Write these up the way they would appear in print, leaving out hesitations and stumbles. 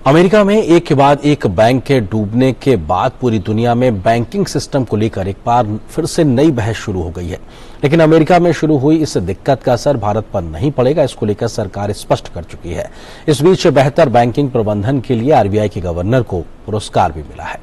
America में एक के बाद एक बैंक के डूबने के बाद पूरी दुनिया में बैंकिंग सिस्टम को लेकर एक बार फिर से नई बहस शुरू हो गई है। लेकिन अमेरिका में शुरू हुई इस दिक्कत का असर भारत पर नहीं पड़ेगा, इसको लेकर सरकार स्पष्ट कर चुकी है। इस बीच बेहतर बैंकिंग प्रबंधन के लिए आरबीआई के गवर्नर को पुरस्कार भी मिला है।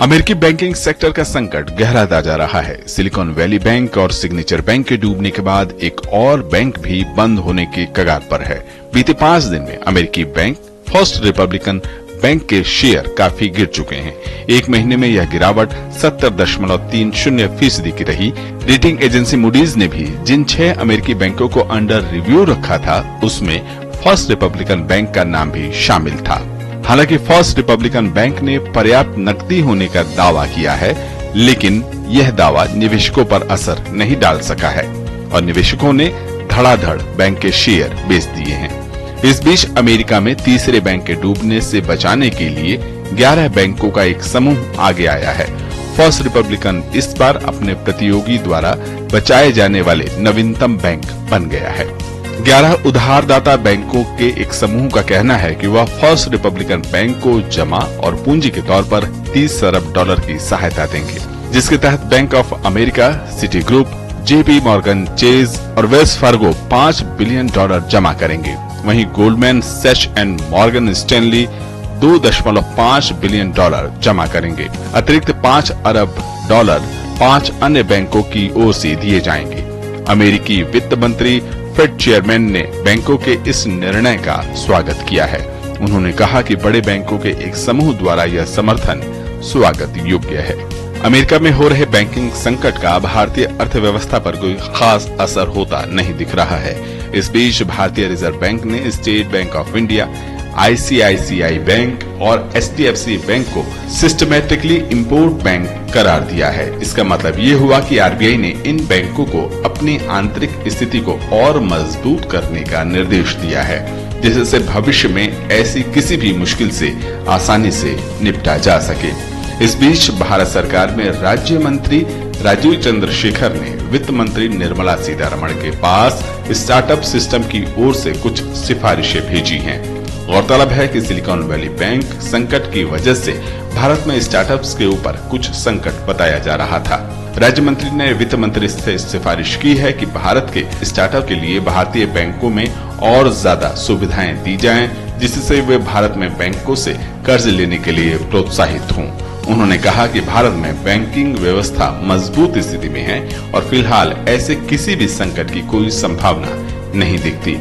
अमेरिकी बैंकिंग सेक्टर का संकट गहराता जा रहा है। सिलिकॉन वैली बैंक और सिग्नेचर बैंक के डूबने के बाद एक और बैंक भी बंद होने के कगार पर है। बीते 5 दिन में अमेरिकी बैंक फर्स्ट रिपब्लिकन बैंक के शेयर काफी गिर चुके हैं। एक महीने में यह गिरावट 70.30% की रही। रेटिंग एजेंसी मूडीज ने भी जिन 6 अमेरिकी बैंकों को अंडर रिव्यू रखा था, उसमें फर्स्ट रिपब्लिकन बैंक का नाम भी शामिल था। हालांकि फर्स्ट रिपब्लिकन बैंक ने पर्याप्त नकदी होने का दावा किया है, लेकिन यह दावा निवेशकों पर असर नहीं डाल सका है और निवेशकों ने धड़ाधड़ बैंक के शेयर बेच दिए हैं। इस बीच अमेरिका में तीसरे बैंक के डूबने से बचाने के लिए 11 बैंकों का एक समूह आगे आया है। फर्स्ट रिपब्लिकन इस बार अपने प्रतियोगी द्वारा बचाए जाने वाले नवीनतम बैंक बन गया है। 11 उधारदाता बैंकों के एक समूह का कहना है कि वह फर्स्ट रिपब्लिकन बैंक को जमा और पूंजी के तौर पर $30 अरब की सहायता देंगे, जिसके तहत bank of America, city group, JP Morgan chase और वेल्स फार्गो $5 बिलियन जमा करेंगे। वहीं Goldman Sachs and Morgan Stanley $2.5 billion जमा करेंगे। अतिरिक्त $5 अरब 5 अन्य बैंकों की ओर से दिए जाएंगे। अमेरिकी वित्त मंत्री फेड चेयरमैन ने बैंकों के इस निर्णय का स्वागत किया है। उन्होंने कहा कि बड़े बैंकों के एक समूह द्वारा यह समर्थन स्वागत योग्य है। अमेरिका में हो रहे बैंकिंग संकट का भारतीय अर्थव्यवस्था पर कोई खास असर होता नहीं दिख रहा है। इस बीच भारतीय रिजर्व बैंक ने state bank of India, ICICI bank और एचडीएफसी बैंक को सिस्टमैटिकली इम्पोर्ट बैंक करार दिया है। इसका मतलब ये हुआ कि आरबीआई ने इन बैंकों को अपनी आंतरिक स्थिति को और मजबूत करने का निर्देश दिया है, जिससे भविष्य में ऐसी किसी भी मुश्किल से आसानी से निपटा जा सके। इस बीच भारत सरकार में राज्य मंत्री राजीव चंद्रशेखर ने वित्त मंत्री निर्मला सीतारमण के पास स्टार्टअप सिस्टम की ओर से कुछ सिफारिशें भेजी हैं। गौरतलब है कि सिलिकॉन वैली बैंक संकट की वजह से भारत में स्टार्टअप्स के ऊपर कुछ संकट बताया जा रहा था। राज्य मंत्री ने वित्त मंत्री से सिफारिश की है कि भारत के स्टार्टअप के लिए भारतीय बैंकों में और ज्यादा सुविधाएं दी जाएं, जिससे वे भारत में बैंकों से कर्ज लेने के लिए प्रोत्साहित हों। उन्होंने कहा कि भारत में बैंकिंग व्यवस्था मजबूत स्थिति में है और फिलहाल ऐसे किसी भी संकट की कोई संभावना नहीं दिखती।